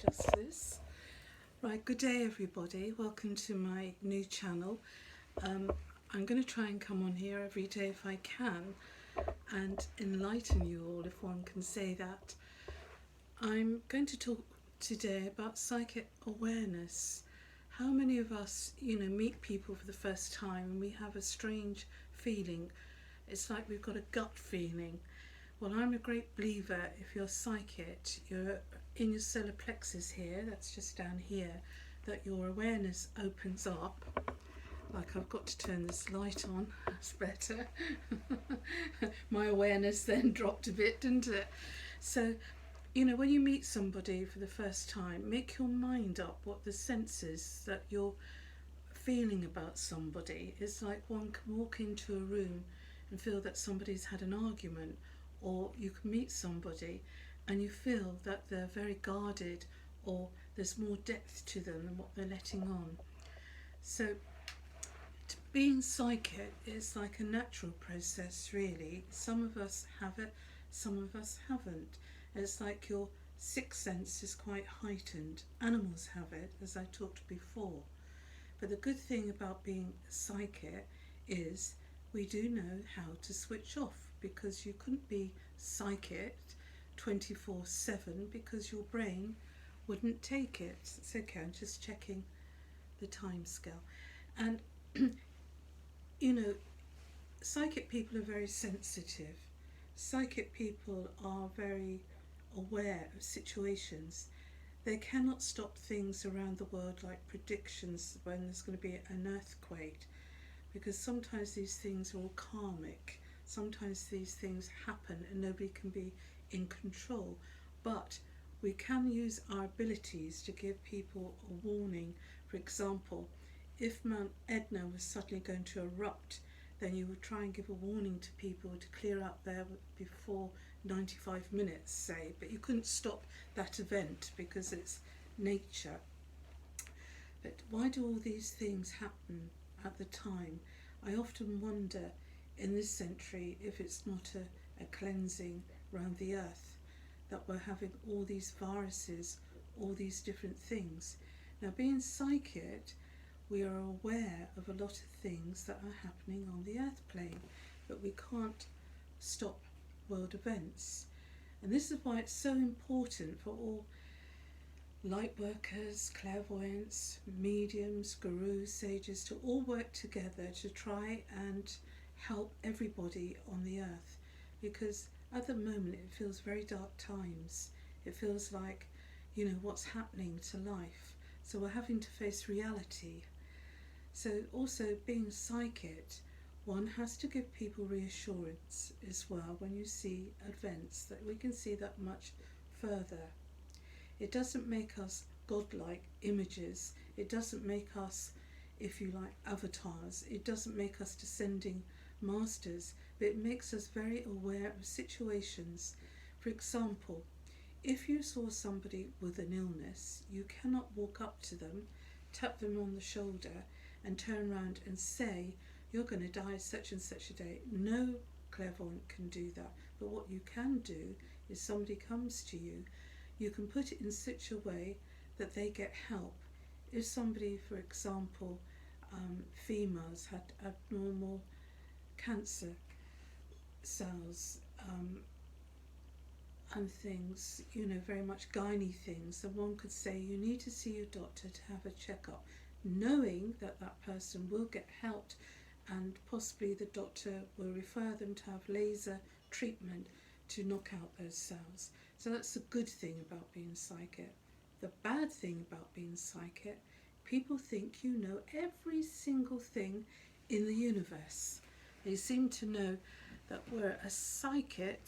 adjust this. Right, good day everybody. Welcome to my new channel. I'm going to try and come on here every day if I can and enlighten you all, if one can say that. I'm going to talk today about psychic awareness. How many of us, meet people for the first time and we have a strange feeling? It's like we've got a gut feeling. Well, I'm a great believer, if you're psychic, you're in your solar plexus here, that's just down here, that your awareness opens up. Like, I've got to turn this light on, that's better. My awareness then dropped a bit, didn't it? So, when you meet somebody for the first time, make your mind up what the sense is that you're feeling about somebody. It's like one can walk into a room and feel that somebody's had an argument, or you can meet somebody and you feel that they're very guarded, or there's more depth to them than what they're letting on. So being psychic is like a natural process, really. Some of us have it, some of us haven't. It's like your sixth sense is quite heightened. Animals have it, as I talked before. But the good thing about being psychic is we do know how to switch off, because you couldn't be psychic 24/7 because your brain wouldn't take it. It's okay, I'm just checking the time scale. And psychic people are very sensitive. Psychic people are very aware of situations. They cannot stop things around the world, like predictions when there's going to be an earthquake, because sometimes these things are all karmic. Sometimes these things happen and nobody can be in control. But we can use our abilities to give people a warning. For example, if Mount Etna was suddenly going to erupt, then you would try and give a warning to people to clear out there before 95 minutes, say. But you couldn't stop that event because it's nature. But why do all these things happen at the time? I often wonder in this century if it's not a cleansing around the earth, that we're having all these viruses, all these different things. Now, being psychic, we are aware of a lot of things that are happening on the earth plane, but we can't stop world events. And this is why it's so important for all light workers, clairvoyants, mediums, gurus, sages to all work together to try and help everybody on the earth. Because at the moment it feels very dark times. It feels like, what's happening to life. So we're having to face reality. So also being psychic, one has to give people reassurance as well when you see events, that we can see that much further. It doesn't make us godlike images. It doesn't make us, if you like, avatars. It doesn't make us descending masters, but it makes us very aware of situations. For example, if you saw somebody with an illness, you cannot walk up to them, tap them on the shoulder and turn around and say, you're going to die such and such a day. No clairvoyant can do that. But what you can do is, somebody comes to you, you can put it in such a way that they get help. If somebody, for example, females had abnormal cancer cells and things, very much gynae things, then one could say you need to see your doctor to have a checkup, knowing that that person will get helped, and possibly the doctor will refer them to have laser treatment to knock out those cells. So that's the good thing about being psychic. The bad thing about being psychic, people think you know every single thing in the universe. They seem to know that we're a psychic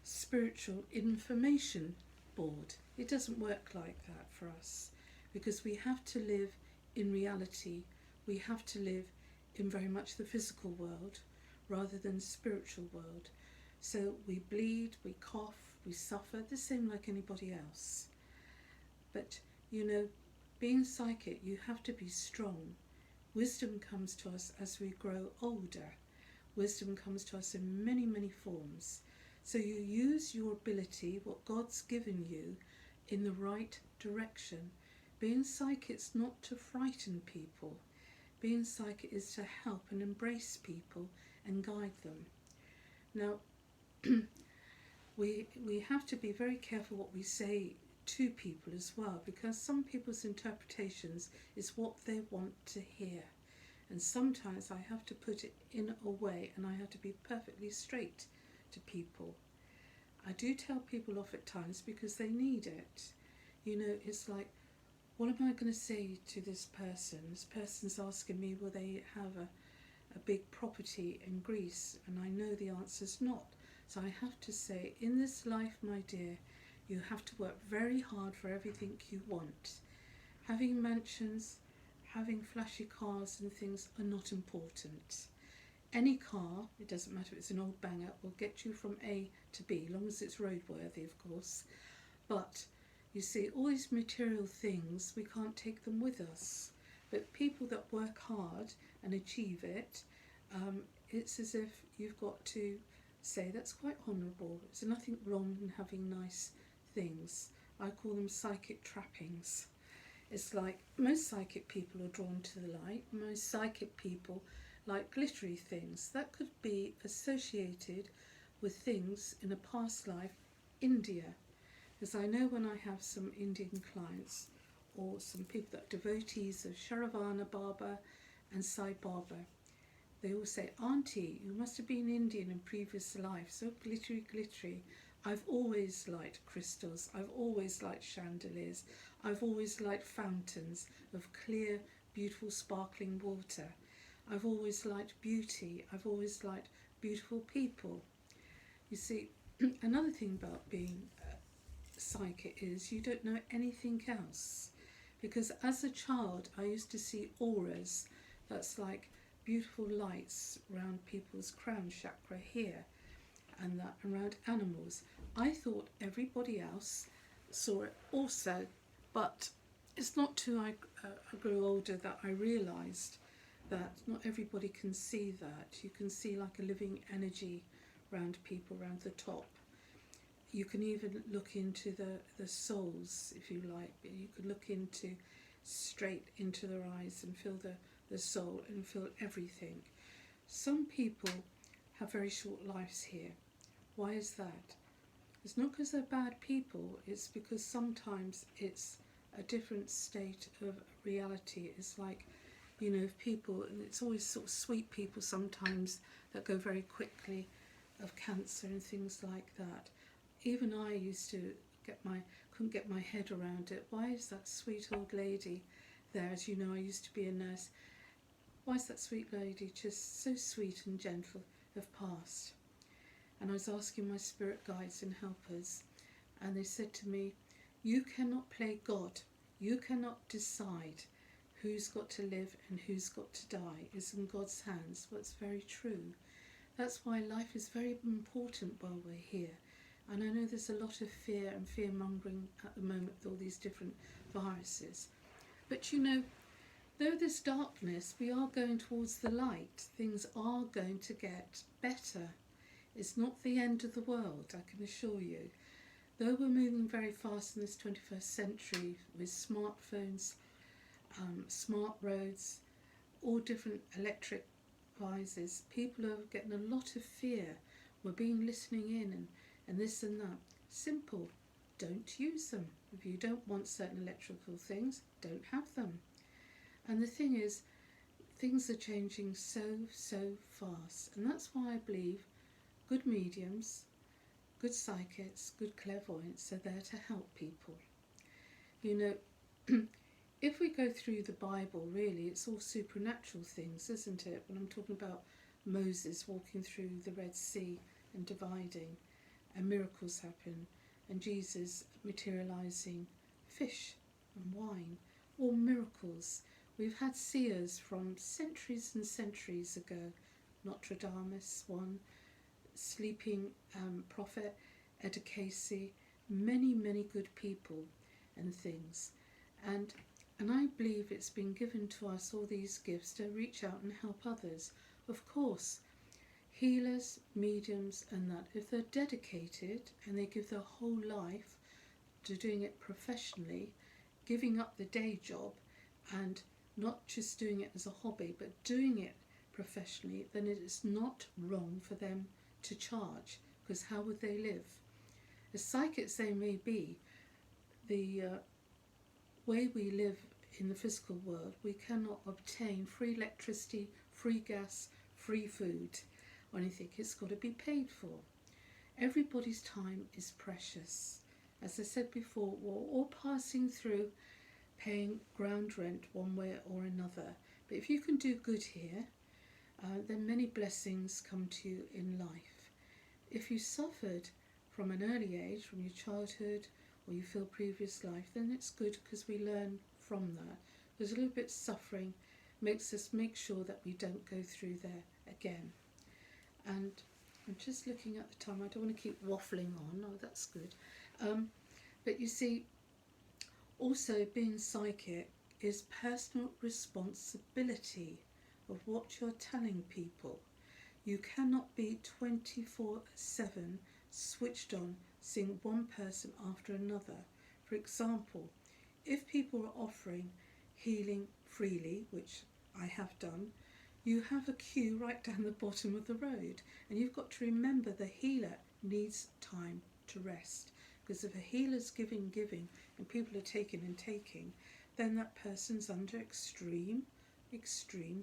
spiritual information board. It doesn't work like that for us, because we have to live in reality. We have to live in very much the physical world rather than the spiritual world. So we bleed, we cough, we suffer, the same like anybody else. But being psychic, you have to be strong. Wisdom comes to us as we grow older. Wisdom comes to us in many, many forms. So you use your ability, what God's given you, in the right direction. Being psychic is not to frighten people. Being psychic is to help and embrace people and guide them. Now, we have to be very careful what we say to people as well, because some people's interpretations is what they want to hear. And sometimes I have to put it in a way, and I have to be perfectly straight to people. I do tell people off at times because they need it. You know, it's like, what am I going to say to this person? This person's asking me, will they have a big property in Greece? And I know the answer's not. So I have to say, in this life, my dear, you have to work very hard for everything you want. Having mansions, having flashy cars and things are not important. Any car, it doesn't matter if it's an old banger, will get you from A to B, as long as it's roadworthy, of course. But you see, all these material things, we can't take them with us. But people that work hard and achieve it, it's as if you've got to say that's quite honourable. There's nothing wrong in having nice things. I call them psychic trappings. It's like most psychic people are drawn to the light. Most psychic people like glittery things. That could be associated with things in a past life, India. Because I know when I have some Indian clients or some people that are devotees of Sharavana Baba and Sai Baba, they all say, Auntie, you must have been Indian in previous life, so glittery, glittery. I've always liked crystals, I've always liked chandeliers, I've always liked fountains of clear, beautiful, sparkling water. I've always liked beauty, I've always liked beautiful people. You see, another thing about being psychic is you don't know anything else. Because as a child, I used to see auras, that's like beautiful lights around people's crown chakra here, and that around animals. I thought everybody else saw it also, but it's not till I grew older that I realised that not everybody can see that. You can see like a living energy around people, around the top. You can even look into the souls, if you like. You could look into straight into their eyes and feel the soul and feel everything. Some people have very short lives here. Why is that? It's not because they're bad people, it's because sometimes it's a different state of reality. It's like, you know, if people, and it's always sort of sweet people sometimes that go very quickly, of cancer and things like that. Even I used to couldn't get my head around it. Why is that sweet old lady there? As you know, I used to be a nurse. Why is that sweet lady just so sweet and gentle have passed? And I was asking my spirit guides and helpers, and they said to me, you cannot play God. You cannot decide who's got to live and who's got to die. It's in God's hands. Well, it's very true. That's why life is very important while we're here. And I know there's a lot of fear and fear-mongering at the moment with all these different viruses. But you know, though there's darkness, we are going towards the light. Things are going to get better. It's not the end of the world, I can assure you. Though we're moving very fast in this 21st century with smartphones, smart roads, all different electric devices, people are getting a lot of fear. We're being listening in and this and that. Simple. Don't use them. If you don't want certain electrical things, don't have them. And the thing is, things are changing so fast. And that's why I believe good mediums, good psychics, good clairvoyants are there to help people. You know, if we go through the Bible, really, it's all supernatural things, isn't it? When I'm talking about Moses walking through the Red Sea and dividing, and miracles happen, and Jesus materialising fish and wine, all miracles. We've had seers from centuries and centuries ago, Notre Dame, one, sleeping prophet, Edda Casey, many good people and things. And I believe it's been given to us, all these gifts, to reach out and help others. Of course, healers, mediums and that, if they're dedicated and they give their whole life to doing it professionally, giving up the day job and not just doing it as a hobby but doing it professionally, then it is not wrong for them to charge, because how would they live? As psychics they may be, the way we live in the physical world, we cannot obtain free electricity, free gas, free food or anything. It's got to be paid for. Everybody's time is precious. As I said before, we're all passing through paying ground rent one way or another. But if you can do good here, then many blessings come to you in life. If you suffered from an early age, from your childhood, or you feel previous life, then it's good because we learn from that. There's a little bit of suffering makes us make sure that we don't go through there again. And I'm just looking at the time. I don't want to keep waffling on. Oh, that's good. But you see, also being psychic is personal responsibility of what you're telling people. You cannot be 24/7 switched on, seeing one person after another. For example, if people are offering healing freely, which I have done, you have a queue right down the bottom of the road, and you've got to remember the healer needs time to rest, because if a healer's giving and people are taking and taking, then that person's under extreme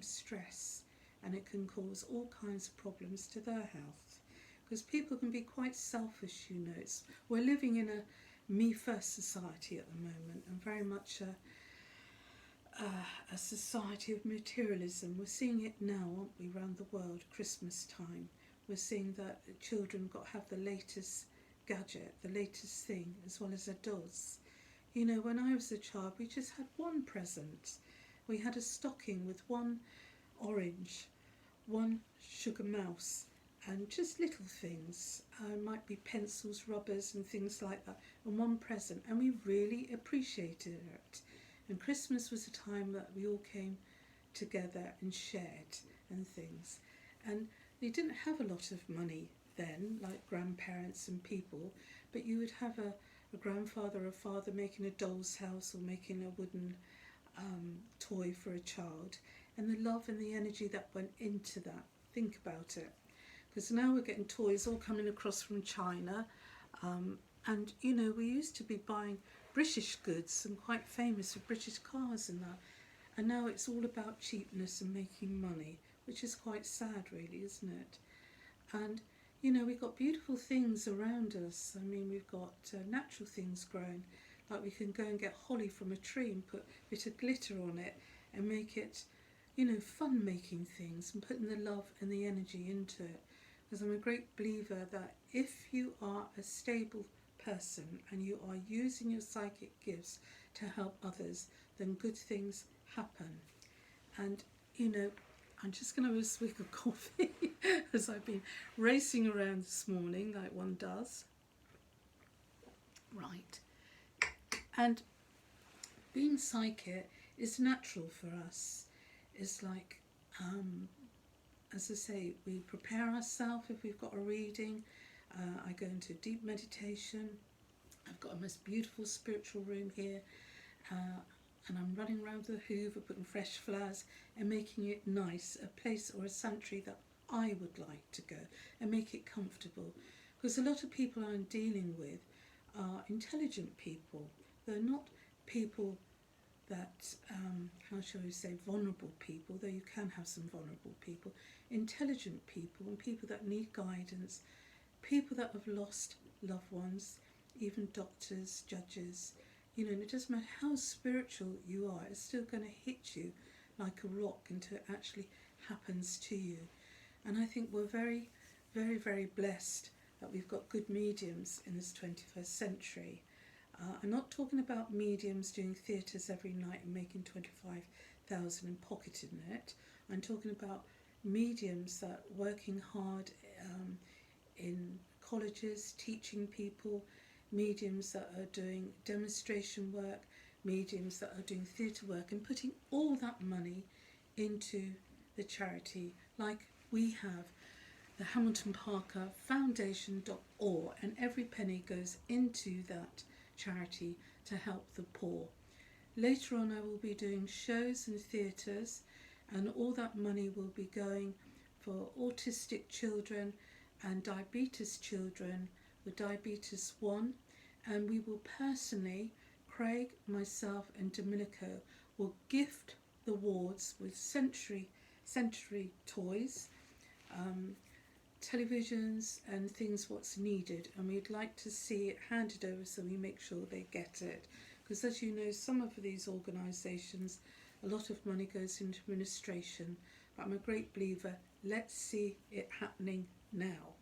stress, and it can cause all kinds of problems to their health, because people can be quite selfish, you know. We're living in a me first society at the moment, and very much a society of materialism. We're seeing it now, aren't we, around the world, Christmas time. We're seeing that children got to have the latest gadget, the latest thing, as well as adults. You know, when I was a child, we just had one present. We had a stocking with one orange, one sugar mouse, and just little things. Might be pencils, rubbers and things like that, and one present, and we really appreciated it. And Christmas was a time that we all came together and shared and things. And they didn't have a lot of money then, like grandparents and people, but you would have a grandfather or a father making a doll's house or making a wooden toy for a child, and the love and the energy that went into that. Think about it. Because now we're getting toys all coming across from China, and you know, we used to be buying British goods and quite famous for British cars and that, and now it's all about cheapness and making money, which is quite sad really, isn't it? And you know, we've got beautiful things around us. I mean, we've got natural things growing, like we can go and get holly from a tree and put a bit of glitter on it and make it, you know, fun making things and putting the love and the energy into it. Because I'm a great believer that if you are a stable person and you are using your psychic gifts to help others, then good things happen. And you know, I'm just going to have a swig of coffee as I've been racing around this morning like one does. Right. And being psychic is natural for us. It's like, as I say, we prepare ourselves if we've got a reading. I go into deep meditation. I've got a most beautiful spiritual room here, and I'm running around with a hoover, putting fresh flowers and making it nice, a place or a sanctuary that I would like to go, and make it comfortable. Because a lot of people I'm dealing with are intelligent people. They're not people that, how shall we say, vulnerable people, though you can have some vulnerable people. Intelligent people and people that need guidance, people that have lost loved ones, even doctors, judges, you know, and it doesn't matter how spiritual you are, it's still going to hit you like a rock until it actually happens to you. And I think we're very, very, very blessed that we've got good mediums in this 21st century. I'm not talking about mediums doing theatres every night and making 25,000 and pocketing it. I'm talking about mediums that are working hard in colleges, teaching people, mediums that are doing demonstration work, mediums that are doing theatre work, and putting all that money into the charity, like we have the Hamilton Parker Foundation.org, and every penny goes into that charity to help the poor. Later on I will be doing shows and theatres, and all that money will be going for autistic children and diabetes children with diabetes 1, and we will personally, Craig, myself and Domenico, will gift the wards with sensory toys, televisions and things what's needed, and we'd like to see it handed over so we make sure they get it, because as you know, some of these organisations, a lot of money goes into administration, but I'm a great believer, let's see it happening now.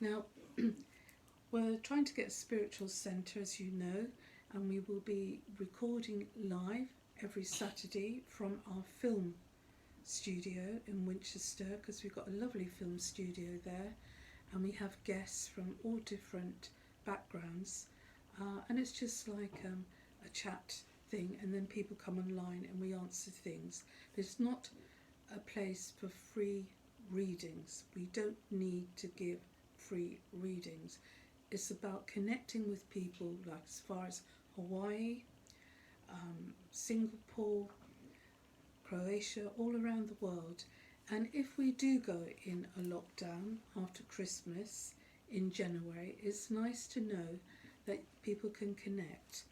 Now we're trying to get a spiritual centre, as you know, and we will be recording live every Saturday from our film studio in Winchester, because we've got a lovely film studio there, and we have guests from all different backgrounds, and it's just like a chat thing, and then people come online and we answer things. But it's not a place for free readings. We don't need to give free readings. It's about connecting with people, like as far as Hawaii, Singapore, Croatia, all around the world. And if we do go in a lockdown after Christmas in January, it's nice to know that people can connect.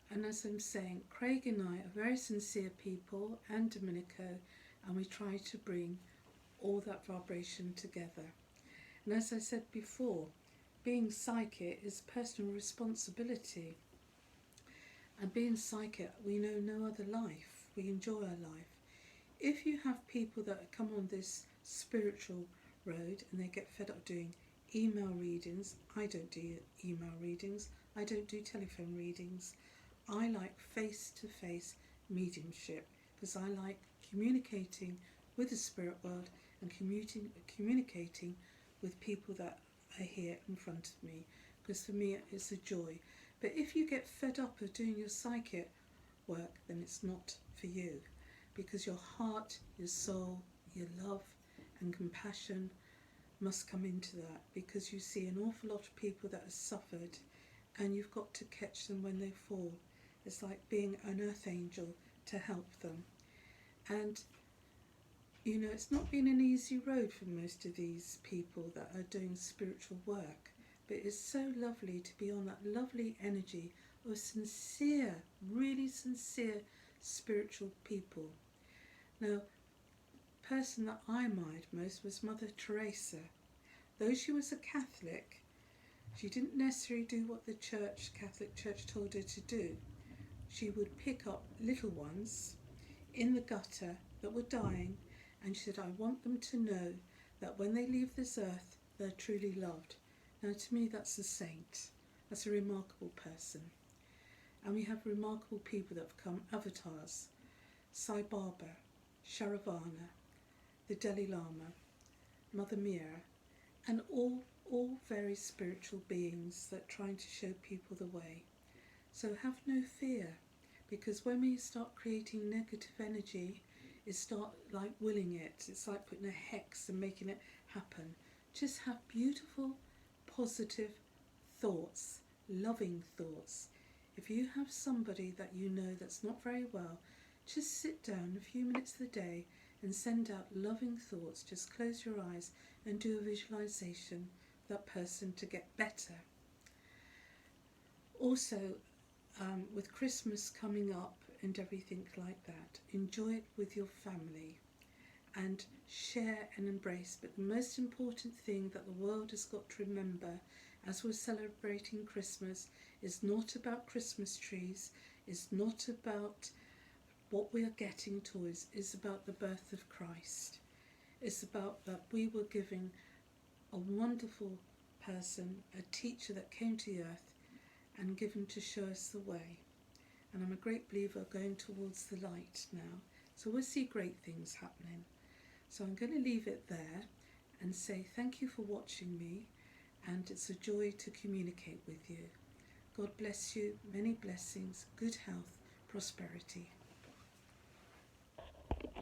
And as I'm saying, Craig and I are very sincere people, and Domenico, and we try to bring all that vibration together. And as I said before, being psychic is personal responsibility. And being psychic, we know no other life. We enjoy our life. If you have people that come on this spiritual road and they get fed up doing email readings, I don't do email readings, I don't do telephone readings. I like face-to-face mediumship, because I like communicating with the spirit world and communicating with people that are here in front of me, because for me it's a joy. But if you get fed up of doing your psychic work, then it's not for you, because your heart, your soul, your love and compassion must come into that, because you see an awful lot of people that have suffered and you've got to catch them when they fall. It's like being an earth angel to help them. And you know, it's not been an easy road for most of these people that are doing spiritual work, but it's so lovely to be on that lovely energy of sincere, really sincere spiritual people. Now, the person that I admired most was Mother Teresa. Though she was a Catholic, she didn't necessarily do what the Catholic Church told her to do. She would pick up little ones in the gutter that were dying, and she said, I want them to know that when they leave this earth, they're truly loved. Now, to me, that's a saint. That's a remarkable person. And we have remarkable people that have come, avatars, Sai Baba, Sharavana, the Dalai Lama, Mother Mira, and all very spiritual beings that are trying to show people the way. So have no fear, because when we start creating negative energy, it start like willing it. It's like putting a hex and making it happen. Just have beautiful, positive thoughts, loving thoughts. If you have somebody that you know that's not very well, just sit down a few minutes of the day and send out loving thoughts. Just close your eyes and do a visualization of that person to get better. Also, with Christmas coming up and everything like that, enjoy it with your family and share and embrace. But the most important thing that the world has got to remember as we're celebrating Christmas is not about Christmas trees, it's not about what we are getting toys, it's about the birth of Christ. It's about that we were giving a wonderful person, a teacher that came to the earth and given to show us the way. And I'm a great believer going towards the light now. So we'll see great things happening. So I'm going to leave it there and say thank you for watching me, and it's a joy to communicate with you. God bless you, many blessings, good health, prosperity.